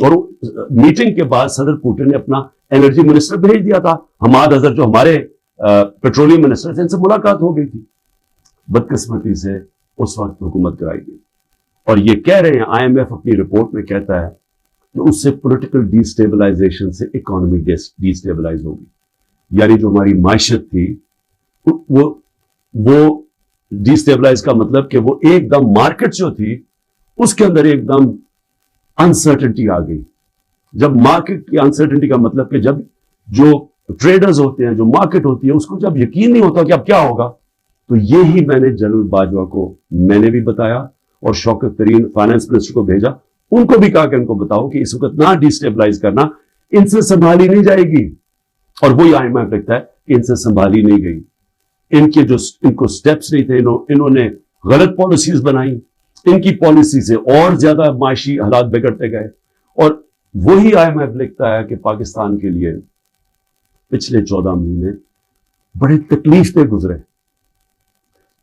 اور میٹنگ کے بعد صدر پوٹن نے اپنا انرجی منسٹر بھیج دیا تھا، حماد اظہر جو ہمارے پیٹرولیم منسٹر تھے، ان سے ملاقات ہو گئی تھی. بدقسمتی سے اس وقت حکومت کرائی گئی. اور یہ کہہ رہے ہیں آئی ایم ایف اپنی رپورٹ میں کہتا ہے کہ اس سے پولیٹیکل ڈی اسٹیبلائزیشن سے اکانومی ڈی اسٹیبلائز ہوگی. یعنی جو ہماری معیشت تھی وہ ڈی اسٹیبلائز کا مطلب کہ وہ ایک دم مارکیٹ جو تھی اس کے اندر ایک دم انسرٹنٹی آ گئی. جب مارکیٹ کی انسرٹنٹی کا مطلب کہ جب جو ٹریڈرز ہوتے ہیں، جو مارکیٹ ہوتی ہے، اس کو جب یقین نہیں ہوتا کہ اب کیا ہوگا، تو یہی میں نے جنرل باجوہ کو میں نے بھی بتایا اور شوکت ترین فائنانس منسٹر کو بھیجا، ان کو بھی کہا کہ ان کو بتاؤ کہ اس وقت نہ ڈی اسٹیبلائز کرنا، ان سے سنبھالی نہیں جائے گی. اور وہی آئی ایم ایف لکھتا ہے کہ ان سے سنبھالی نہیں گئی. ان کو سٹیپس نہیں تھے، انہوں نے غلط پالیسیز بنائی، ان کی پالیسی سے اور زیادہ معاشی حالات بگڑتے گئے. اور وہی آئی ایم ایف لکھتا ہے کہ پاکستان کے لیے پچھلے 14 مہینے بڑے تکلیف دہ گزرے.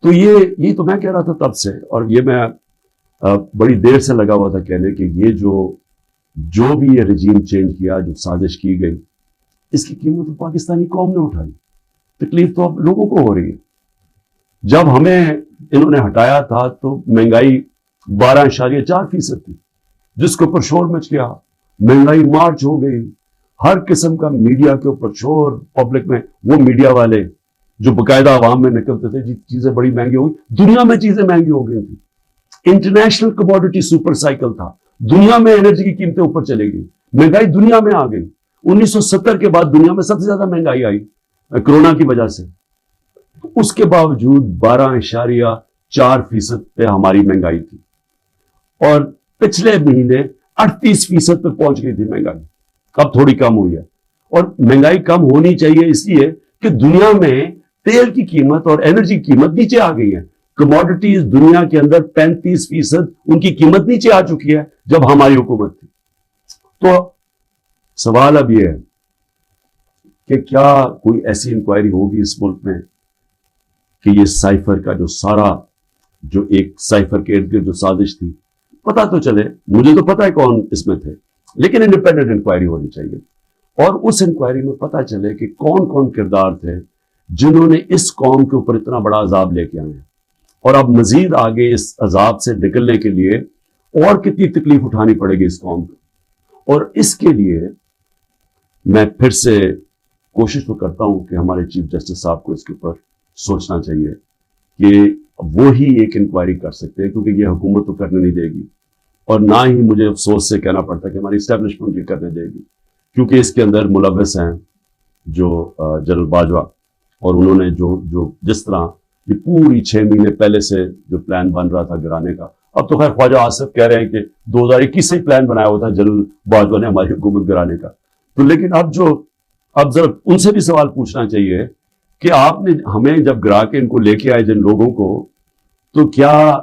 تو یہ تو میں کہہ رہا تھا تب سے، اور یہ میں بڑی دیر سے لگا ہوا تھا کہنے کہ یہ جو بھی یہ رجیم چینج کیا، جو سازش کی گئی، اس کی قیمت پاکستانی قوم نے اٹھائی. تکلیف تو اب لوگوں کو ہو رہی ہے. جب ہمیں انہوں نے ہٹایا تھا تو مہنگائی 12.4% تھی، جس کے اوپر شور مچ گیا، مہنگائی مارچ ہو گئی، ہر قسم کا میڈیا کے اوپر شور، پبلک میں وہ میڈیا والے جو باقاعدہ عوام میں نکلتے تھے، چیزیں بڑی مہنگی ہو گئی، دنیا میں چیزیں مہنگی ہو گئی تھی. انٹرنیشنل کموڈٹی سپر سائیکل تھا، دنیا میں انرجی کی قیمتیں اوپر چلے گئی، مہنگائی دنیا میں آ گئی. 1970 کے بعد دنیا میں سب سے زیادہ مہنگائی آئی کرونا کی وجہ سے. اس کے باوجود 12.4% پہ ہماری مہنگائی تھی، اور پچھلے مہینے 38% پہ پہنچ گئی تھی مہنگائی. اب تھوڑی کم ہوئی ہے، اور مہنگائی کم ہونی چاہیے اس لیے کہ دنیا میں تیل کی قیمت اور انرجی کی قیمت نیچے آ گئی ہے. کموڈٹیز دنیا کے اندر 35% ان کی قیمت نیچے آ چکی ہے جب ہماری حکومت تھی. تو سوال اب یہ ہے کہ کیا کوئی ایسی انکوائری ہوگی اس ملک میں کہ یہ سائفر کا جو سارا جو ایک سائفر کے ارد گرد جو سازش تھی، پتا تو چلے. مجھے تو پتا ہے کون اس میں تھے، لیکن انڈیپینڈنٹ انکوائری ہونی چاہیے، اور اس انکوائری میں پتا چلے کہ کون کون کردار تھے جنہوں نے اس قوم کے اوپر اتنا بڑا عذاب لے کے آئے ہیں، اور اب مزید آگے اس عذاب سے نکلنے کے لیے اور کتنی تکلیف اٹھانی پڑے گی اس قوم کو. اور اس کے لیے میں پھر سے کوشش تو کرتا ہوں کہ ہمارے چیف جسٹس صاحب کو اس کے اوپر سوچنا چاہیے کہ وہی ایک انکوائری کر سکتے ہیں، کیونکہ یہ حکومت تو کرنے نہیں دے گی، اور نہ ہی مجھے افسوس سے کہنا پڑتا کہ ہماری اسٹیبلشمنٹ بھی کرنے دے گی، کیونکہ اس کے اندر ملوث ہیں جو جنرل باجوہ، اور انہوں نے جو جس طرح یہ پوری 6 مہینے پہلے سے جو پلان بن رہا تھا گرانے کا. اب تو خیر خواجہ آصف کہہ رہے ہیں کہ 2021 سے ہی پلان بنایا ہوا تھا جنرل باجوہ نے ہماری حکومت گرانے کا. تو لیکن اب ذرا ان سے بھی سوال پوچھنا چاہیے کہ آپ نے ہمیں جب گرا کے ان کو لے کے آئے جن لوگوں کو، تو کیا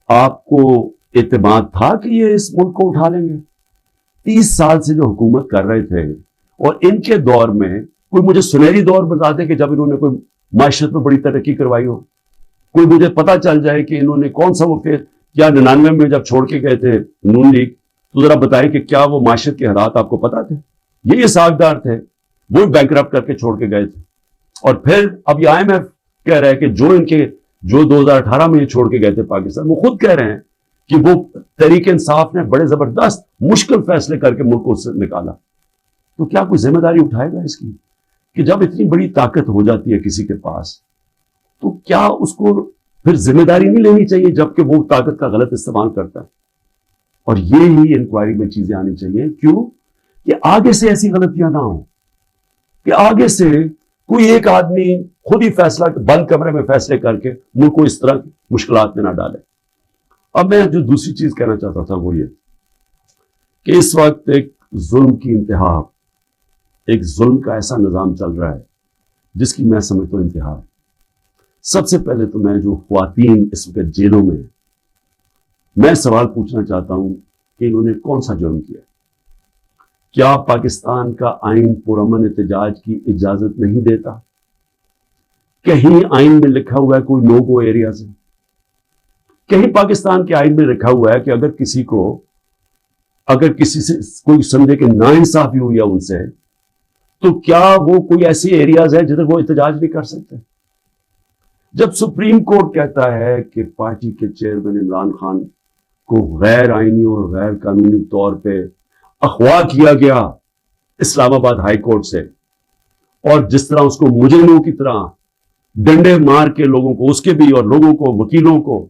آپ کو اعتماد تھا کہ یہ اس ملک کو اٹھا لیں گے؟ 30 سال سے جو حکومت کر رہے تھے، اور ان کے دور میں کوئی مجھے سنہری دور بتا دے کہ جب انہوں نے کوئی معیشت میں بڑی ترقی کروائی ہو، کوئی مجھے پتا چل جائے کہ انہوں نے کون سا وہ کیا 99 میں جب چھوڑ کے گئے تھے نون لیگ، تو ذرا بتائیں کہ کیا وہ معیشت کے حالات آپ کو پتا تھے؟ یہ ساکھدار تھے، وہ بینکرپٹ کر کے چھوڑ کے گئے تھے. اور پھر اب یہ آئی ایم ایف کہہ رہا ہے کہ جو 2018 میں یہ چھوڑ کے گئے تھے پاکستان، وہ خود کہہ رہے ہیں کہ وہ تحریک انصاف نے بڑے زبردست مشکل فیصلے کر کے ملک کو اس سے نکالا. تو کیا کوئی ذمہ داری اٹھائے گا اس کی کہ جب اتنی بڑی طاقت ہو جاتی ہے کسی کے پاس، تو کیا اس کو پھر ذمہ داری نہیں لینی چاہیے جبکہ وہ طاقت کا غلط استعمال کرتا ہے؟ اور یہی انکوائری میں چیزیں آنی چاہیے. کیوں؟ کہ آگے سے ایسی غلطیاں نہ ہوں، کہ آگے سے کوئی ایک آدمی خود ہی فیصلہ بند کمرے میں فیصلے کر کے ملک کو اس طرح کی مشکلات میں نہ ڈالے. اب میں جو دوسری چیز کہنا چاہتا تھا وہ یہ کہ اس وقت ایک ظلم کی انتہا، ایک ظلم کا ایسا نظام چل رہا ہے جس کی میں سمجھتا ہوں انتہا ہے. سب سے پہلے تو میں جو خواتین اس وقت جیلوں میں، میں سوال پوچھنا چاہتا ہوں کہ انہوں نے کون سا جرم کیا؟ کیا پاکستان کا آئین پرامن احتجاج کی اجازت نہیں دیتا؟ کہیں آئین میں لکھا ہوا ہے کوئی نو گو ایریا سے؟ کہیں پاکستان کے آئین میں لکھا ہوا ہے کہ اگر کسی کو اگر کسی سے کوئی سمجھے کہ ناانصافی ہوئی ہے ان سے، تو کیا وہ کوئی ایسی ایریاز ہے جدھر وہ احتجاج نہیں کر سکتے؟ جب سپریم کورٹ کہتا ہے کہ پارٹی کے چیئرمین عمران خان کو غیر آئینی اور غیر قانونی طور پہ اغوا کیا گیا اسلام آباد ہائی کورٹ سے، اور جس طرح اس کو مجرموں کی طرح ڈنڈے مار کے لوگوں کو، اس کے بھی اور لوگوں کو، وکیلوں کو،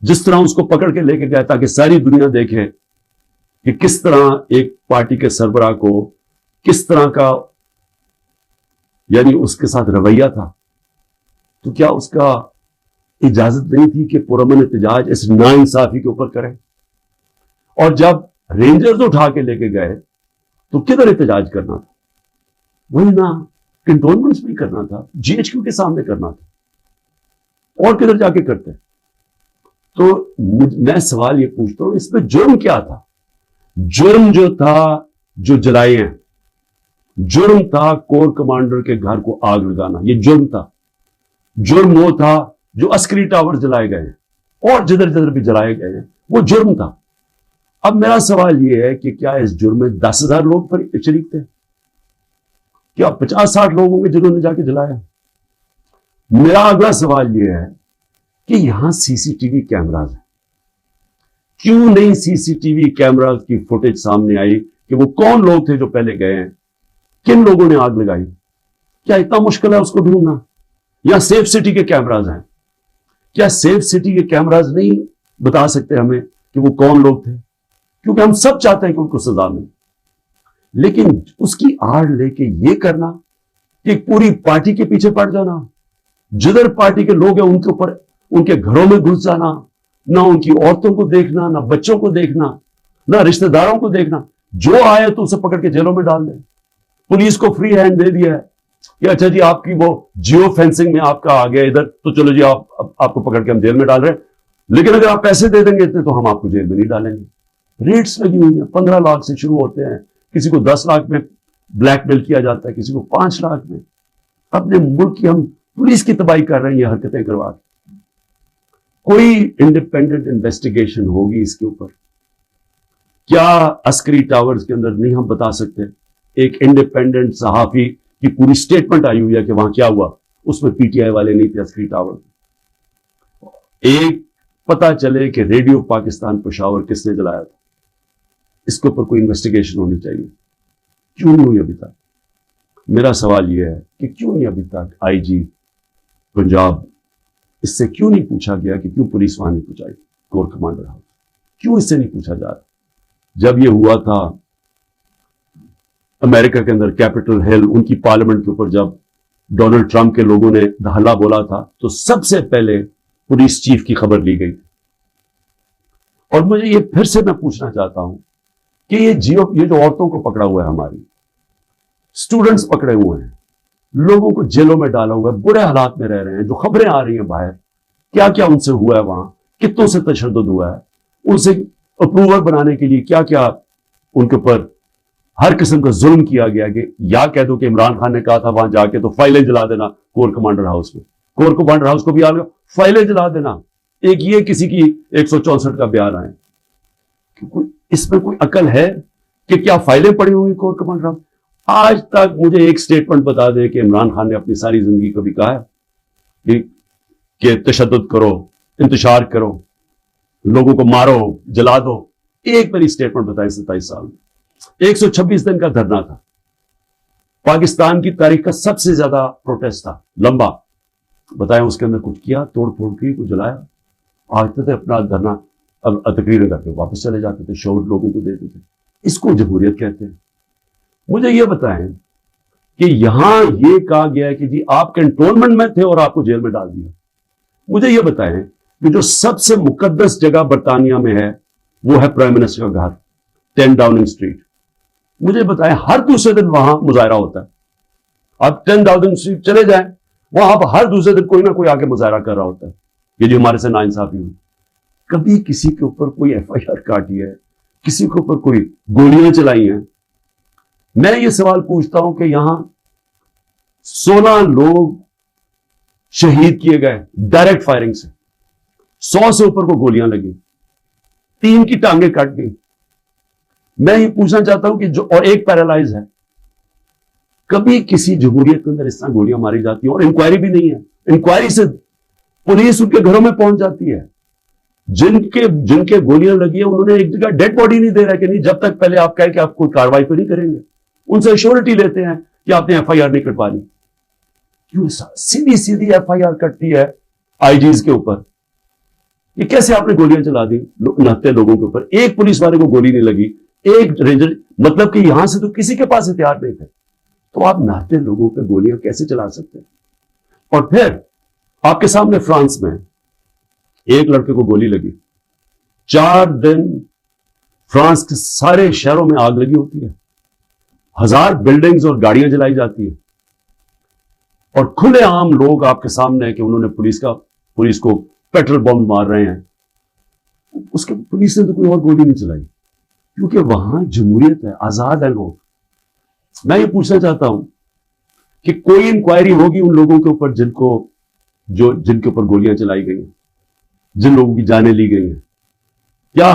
جس طرح اس کو پکڑ کے لے کے گیا تاکہ ساری دنیا دیکھے کہ کس طرح ایک پارٹی کے سربراہ کو کس طرح کا یعنی اس کے ساتھ رویہ تھا، تو کیا اس کا اجازت نہیں تھی کہ پرامن احتجاج اس ناانصافی کے اوپر کرے؟ اور جب رینجرز اٹھا کے لے کے گئے تو کدھر احتجاج کرنا تھا؟ وہی نا کنٹونمنٹس بھی کرنا تھا، جی ایچ کیو کے سامنے کرنا تھا، اور کدھر جا کے کرتے؟ تو میں سوال یہ پوچھتا ہوں، اس میں جرم کیا تھا؟ جرم جو تھا جو جلائے ہیں، جرم تھا کور کمانڈر کے گھر کو آگ لگانا، یہ جرم تھا۔ جرم وہ تھا جو عسکری ٹاور جلائے گئے ہیں اور جدھر جدھر بھی جلائے گئے ہیں، وہ جرم تھا۔ اب میرا سوال یہ ہے کہ کیا اس جرم میں 10,000 لوگ پر شریک تھے؟ کیا 50-60 لوگ ہوں گے جنہوں نے جا کے جلایا؟ میرا اگلا سوال یہ ہے کہ یہاں سی سی ٹی وی کیمراز ہیں، کیوں نہیں سی سی ٹی وی کیمراز کی فوٹیج سامنے آئی کہ وہ کون لوگ تھے جو پہلے گئے ہیں، کن لوگوں نے آگ لگائی؟ کیا اتنا مشکل ہے اس کو ڈھونڈنا؟ یا سیف سٹی کے کیمراز ہیں، کیا سیف سٹی کے کیمراز نہیں بتا سکتے ہمیں کہ وہ کون لوگ تھے؟ کیونکہ ہم سب چاہتے ہیں کہ ان کو سزا ملے، لیکن اس کی آڑ لے کے یہ کرنا کہ پوری پارٹی کے پیچھے پڑ جانا، جدھر پارٹی کے لوگ ہیں ان کے اوپر، ان کے گھروں میں گھس جانا، نہ ان کی عورتوں کو دیکھنا، نہ بچوں کو دیکھنا، نہ رشتہ داروں کو دیکھنا، جو آئے تو اسے پکڑ کے جیلوں میں ڈال دیں۔ پولیس کو فری ہینڈ دے دیا ہے کہ اچھا جی آپ کی وہ جیو فینسنگ میں آپ کا آ گیا ادھر، تو چلو جی آپ کو پکڑ کے ہم جیل میں ڈال رہے ہیں، لیکن اگر آپ پیسے دے دیں گے اتنے تو ہم آپ کو جیل میں نہیں ڈالیں گے۔ ریٹس لگی ہوئی ہیں، 15 لاکھ سے شروع ہوتے ہیں، کسی کو 10 لاکھ میں بلیک میل کیا جاتا ہے، کسی کو 5 لاکھ میں۔ اپنے ملک کی ہم پولیس کی تباہی کر رہے ہیں یہ حرکتیں کروا کے۔ کوئی انڈیپینڈنٹ انویسٹیگیشن ہوگی اس کے اوپر؟ کیا عسکری ٹاورز کے اندر نہیں ہم بتا سکتے؟ ایک انڈیپینڈنٹ صحافی کی پوری سٹیٹمنٹ آئی ہوئی ہے کہ وہاں کیا ہوا، اس میں پی ٹی آئی والے نہیں تھے عسکری ٹاور۔ ایک پتا چلے کہ ریڈیو پاکستان پشاور کس نے جلایا تھا، اس کے اوپر کوئی انویسٹیگیشن ہونی چاہیے، کیوں نہیں ہوئی ابھی تک؟ میرا سوال یہ ہے کہ کیوں نہیں ابھی تک آئی جی پنجاب اس سے کیوں نہیں پوچھا گیا کہ کیوں پولیس وہاں نہیں پہنچائی کور کمانڈر ہاؤس؟ کیوں اس سے نہیں پوچھا جا رہا؟ جب یہ ہوا تھا امریکہ کے اندر کیپٹل ہل، ان کی پارلیمنٹ کے اوپر جب ڈونلڈ ٹرمپ کے لوگوں نے ہلا بولا تھا تو سب سے پہلے پولیس چیف کی خبر لی گئی تھی۔ اور مجھے یہ پھر سے میں پوچھنا چاہتا ہوں کہ یہ جو عورتوں کو پکڑا ہوا ہے، ہماری اسٹوڈنٹس پکڑے ہوئے ہیں، لوگوں کو جیلوں میں ڈالا ہوا ہے، برے حالات میں رہ رہے ہیں، جو خبریں آ رہی ہیں باہر، کیا کیا ان سے ہوا ہے، وہاں کتنوں سے تشدد ہوا ہے، ان سے اپروول بنانے کے لیے کیا کیا ان کے اوپر ہر قسم کا ظلم کیا گیا، کہ یا کہہ دو کہ عمران خان نے کہا تھا وہاں جا کے تو فائلیں جلا دینا کور کمانڈر ہاؤس میں، کور کمانڈر ہاؤس کو بھی فائلیں جلا دینا۔ ایک یہ کسی کی 164 کا بیان آئے، اس میں کوئی عقل ہے کہ کیا فائلیں پڑی ہوئی کور کمانڈر ہاؤس؟ آج تک مجھے ایک سٹیٹمنٹ بتا دے کہ عمران خان نے اپنی ساری زندگی کبھی کہا ہے کہ تشدد کرو، انتشار کرو، لوگوں کو مارو، جلا دو؟ ایک میری سٹیٹمنٹ بتائی 27 سال میں 126 دن کا دھرنا تھا، پاکستان کی تاریخ کا سب سے زیادہ پروٹیسٹ تھا، لمبا، بتائیں اس کے اندر کچھ کیا؟ توڑ پھوڑ کی، کچھ جلایا؟ آتے تھے اپنا دھرنا، اب تقریر کر کے واپس چلے جاتے تھے، شعور لوگوں کو دیتے تھے۔ اس کو جمہوریت کہتے ہیں۔ مجھے یہ بتائیں کہ یہاں یہ کہا گیا ہے کہ جی آپ کنٹونمنٹ میں تھے اور آپ کو جیل میں ڈال دیا۔ مجھے یہ بتائیں کہ جو سب سے مقدس جگہ برطانیہ میں ہے وہ ہے پرائم منسٹر کا گھر، 10 ڈاؤننگ اسٹریٹ۔ مجھے بتائیں ہر دوسرے دن وہاں مظاہرہ ہوتا ہے۔ آپ 10 ڈاؤننگ اسٹریٹ چلے جائیں، وہاں پر ہر دوسرے دن کوئی نہ کوئی آگے مظاہرہ کر رہا ہوتا ہے کہ جی ہمارے سے ناانصافی ہوئی۔ کبھی کسی کے اوپر کوئی ایف آئی آر کاٹی ہے، کسی کے اوپر کوئی گولیاں چلائی ہیں؟ میں یہ سوال پوچھتا ہوں کہ یہاں 16 لوگ شہید کیے گئے ڈائریکٹ فائرنگ سے، 100 سے اوپر کو گولیاں لگی، 3 کی ٹانگیں کٹ گئی۔ میں یہ پوچھنا چاہتا ہوں کہ جو اور ایک پیرالائز ہے، کبھی کسی جمہوریت کے اندر اس طرح گولیاں ماری جاتی ہیں اور انکوائری بھی نہیں ہے. انکوائری سے پولیس ان کے گھروں میں پہنچ جاتی ہے. جن کے گولیاں لگی ہیں انہوں نے ایک جگہ ڈیڈ باڈی نہیں دے رہا کہ نہیں جب تک پہلے آپ کہیں کہ آپ کوئی کاروائی تو نہیں کریں گے. ان سے ایشورٹی لیتے ہیں کہ آپ نے ایف آئی آر نہیں کٹوا لی. کیوں سیدھی سیدھی ایف آئی آر کٹتی ہے آئی جیز کے اوپر. یہ کیسے آپ نے گولیاں چلا دی 69 لوگوں کے اوپر؟ ایک پولیس والے کو گولی نہیں لگی، ایک رینجر، مطلب کہ یہاں سے تو کسی کے پاس ہتھیار نہیں تھے. تو آپ 69 لوگوں پہ گولیاں کیسے چلا سکتے ہیں؟ اور پھر آپ کے سامنے فرانس میں ایک لڑکے کو گولی لگی، 4 دن فرانس کے سارے شہروں میں آگ لگی ہوتی ہے، 1000 بلڈنگز اور گاڑیاں جلائی جاتی ہیں، اور کھلے عام لوگ آپ کے سامنے کہ انہوں نے پولیس کو پیٹرول بم مار رہے ہیں. اس کے پولیس نے تو کوئی اور گولی نہیں چلائی کیونکہ وہاں جمہوریت ہے، آزاد ہے لوگ. میں یہ پوچھنا چاہتا ہوں کہ کوئی انکوائری ہوگی ان لوگوں کے اوپر جن کے اوپر گولیاں چلائی گئی ہیں، جن لوگوں کی جانیں لی گئی ہیں؟ کیا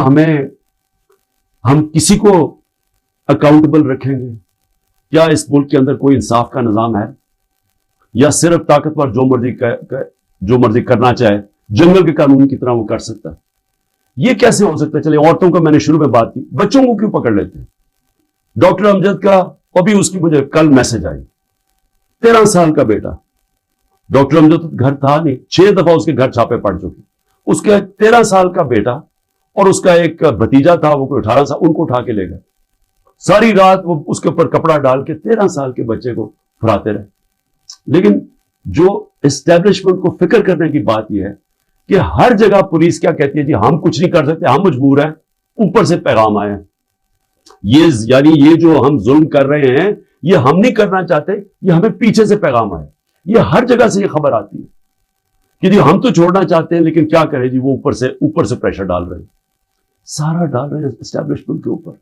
ہم کسی کو اکاؤنٹبل رکھیں گے؟ کیا اس ملک کے اندر کوئی انصاف کا نظام ہے، یا صرف طاقتور جو مرضی کرنا چاہے جنگل کے قانون کی طرح وہ کر سکتا ہے؟ یہ کیسے ہو سکتا ہے؟ چلے عورتوں کا میں نے شروع میں بات کی، بچوں کو کیوں پکڑ لیتے ہیں؟ ڈاکٹر امجد کا ابھی اس کی مجھے کل میسج آئی، 13 سال کا بیٹا. ڈاکٹر امجد گھر تھا نہیں، 6 دفعہ اس کے گھر چھاپے پڑ چکے. اس کے 13 سال کا بیٹا اور اس کا ایک بھتیجا تھا، وہ کوئی 18 سال، ان کو اٹھا کے لے گئے. ساری رات وہ اس کے اوپر کپڑا ڈال کے 13 سال کے بچے کو پھراتے رہے. لیکن جو اسٹیبلشمنٹ کو فکر کرنے کی بات یہ ہے کہ ہر جگہ پولیس کیا کہتی ہے، جی ہم کچھ نہیں کر سکتے، ہم مجبور ہیں، اوپر سے پیغام آئے ہیں. یعنی یہ جو ہم ظلم کر رہے ہیں یہ ہم نہیں کرنا چاہتے، یہ ہمیں پیچھے سے پیغام آئے. یہ ہر جگہ سے یہ خبر آتی ہے کہ جی ہم تو چھوڑنا چاہتے ہیں لیکن کیا کریں جی، وہ اوپر سے پریشر ڈال رہے ہیں، سارا ڈال رہے ہیں اسٹیبلشمنٹ کے اوپر،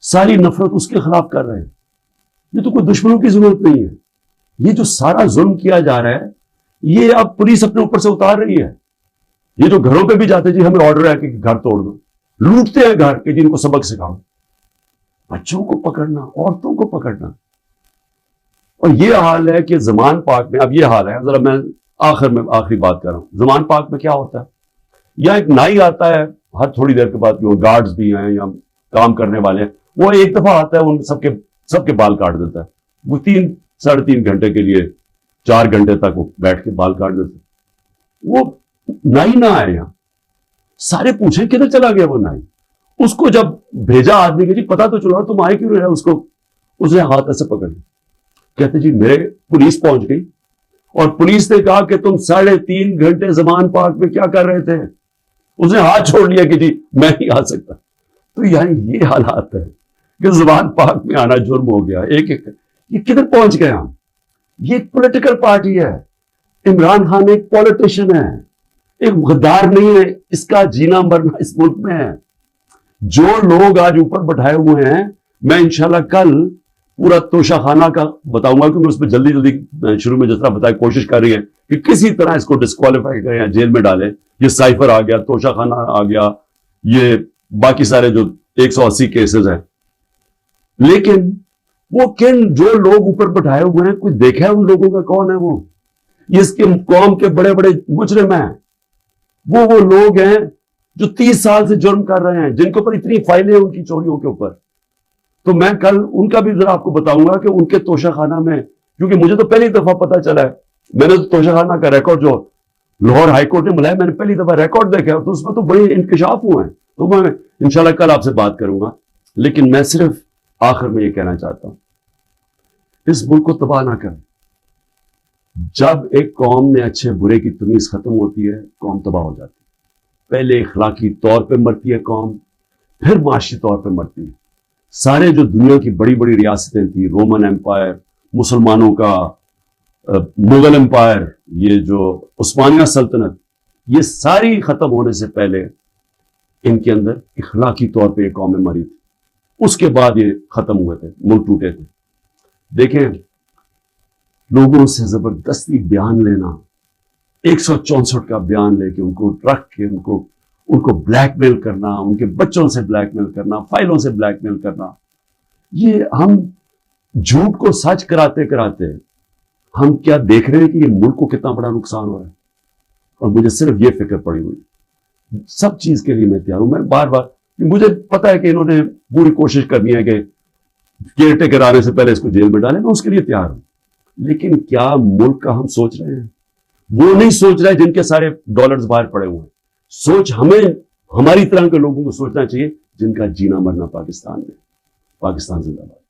ساری نفرت اس کے خلاف کر رہے ہیں. یہ تو کوئی دشمنوں کی ضرورت نہیں ہے. یہ جو سارا ظلم کیا جا رہا ہے یہ اب پولیس اپنے اوپر سے اتار رہی ہے. یہ جو گھروں پہ بھی جاتے جی ہمیں آرڈر ہے کہ گھر توڑ دو، لوٹتے ہیں گھر کہ جن کو سبق سکھاؤ. بچوں کو پکڑنا، عورتوں کو پکڑنا. اور یہ حال ہے کہ زمان پاک میں اب یہ حال ہے. ذرا میں آخری بات کر رہا ہوں. زمان پاک میں کیا ہوتا ہے، یا ایک نائی آتا ہے ہر تھوڑی دیر کے بعد، جو گارڈز بھی ہیں یا کام کرنے والے ہیں، وہ ایک دفعہ آتا ہے ان سب کے بال کاٹ دیتا ہے. وہ 3-3.5 گھنٹے کے لیے 4 گھنٹے تک وہ بیٹھ کے بال کاٹ دیتا ہے. وہ نائی نہ آئے یہاں، سارے پوچھیں کدھر چلا گیا وہ نائی. اس کو جب بھیجا آدمی کہ جی پتا تو چلا تم آئے کیوں رہے، اس نے ہاتھ ایسے پکڑ لیا. کہتے جی میرے پولیس پہنچ گئی اور پولیس نے کہا کہ تم 3.5 گھنٹے زمان پارک میں کیا کر رہے تھے. اس نے ہاتھ چھوڑ لیا کہ جی میں نہیں آ سکتا. تو یعنی یہ حالات ہے کہ زمان پارک میں آنا جرم ہو گیا. یہ کدھر پہنچ گئے ہم؟ یہ ایک پولیٹیکل پارٹی ہے. عمران خان ایک پولیٹیشین ہے، ایک غدار نہیں ہے. اس کا جینا مرنا اس ملک میں ہے. جو لوگ آج اوپر بٹھائے ہوئے ہیں، میں انشاءاللہ کل پورا توشہ خانہ کا بتاؤں گا، کیونکہ اس پہ جلدی شروع میں جس طرح بتایا کوشش کر رہی ہے کہ کسی طرح اس کو ڈسکوالیفائی کریں یا جیل میں ڈالیں. یہ سائفر آ گیا، توشہ خانہ آ گیا، یہ باقی سارے جو 180 کیسز ہیں. لیکن وہ جو لوگ اوپر بٹھائے ہوئے ہیں، کوئی دیکھا ہے ان لوگوں کا کون ہے؟ وہ اس کے قوم کے بڑے بڑے مجرم ہیں. وہ لوگ ہیں جو 30 سال سے جرم کر رہے ہیں، جن کے اوپر اتنی فائلیں ہیں ان کی چوریوں کے اوپر. تو میں کل ان کا بھی ذرا آپ کو بتاؤں گا کہ ان کے توشہ خانہ میں، کیونکہ مجھے تو پہلی دفعہ پتا چلا ہے، میں نے تو توشہ خانہ کا ریکارڈ جو لاہور ہائی کورٹ نے بلایا، میں نے پہلی دفعہ ریکارڈ دیکھا تو اس میں تو بڑے انکشاف ہوئے ہیں. تو میں انشاءاللہ کل آپ سے بات کروں گا. لیکن میں صرف آخر میں یہ کہنا چاہتا ہوں، اس ملک کو تباہ نہ کریں. جب ایک قوم میں اچھے برے کی تمیز ختم ہوتی ہے، قوم تباہ ہو جاتی ہے. پہلے اخلاقی طور پہ مرتی ہے قوم، پھر معاشی طور پہ مرتی ہے. سارے جو دنیا کی بڑی بڑی ریاستیں تھیں، رومن ایمپائر، مسلمانوں کا مغل ایمپائر، یہ جو عثمانیہ سلطنت، یہ ساری ختم ہونے سے پہلے ان کے اندر اخلاقی طور پہ یہ قومیں مری تھی. اس کے بعد یہ ختم ہوئے تھے، ملک ٹوٹے تھے. دیکھیں، لوگوں سے زبردستی بیان لینا، 164 کا بیان لے کے ان کو رکھ کے ان کو ان کو بلیک میل کرنا, ان کے بچوں سے بلیک میل کرنا, فائلوں سے بلیک میل کرنا, یہ ہم جھوٹ کو سچ کراتے کراتے ہم کیا دیکھ رہے ہیں کہ یہ ملک کو کتنا بڑا نقصان ہو رہا ہے. اور مجھے صرف یہ فکر پڑی ہوئی, سب چیز کے لیے میں تیار ہوں. میں بار بار, مجھے پتا ہے کہ انہوں نے پوری کوشش کرنی ہے کہ کیئر ٹیکر آنے سے پہلے اس کو جیل میں ڈالیں, میں اس کے لیے تیار ہوں. لیکن کیا ملک کا ہم سوچ رہے ہیں؟ وہ نہیں سوچ رہے جن کے سارے ڈالرز باہر پڑے ہوئے ہیں. سوچ ہمیں, ہماری طرح کے لوگوں کو سوچنا چاہیے جن کا جینا مرنا پاکستان میں. پاکستان زندہ باد.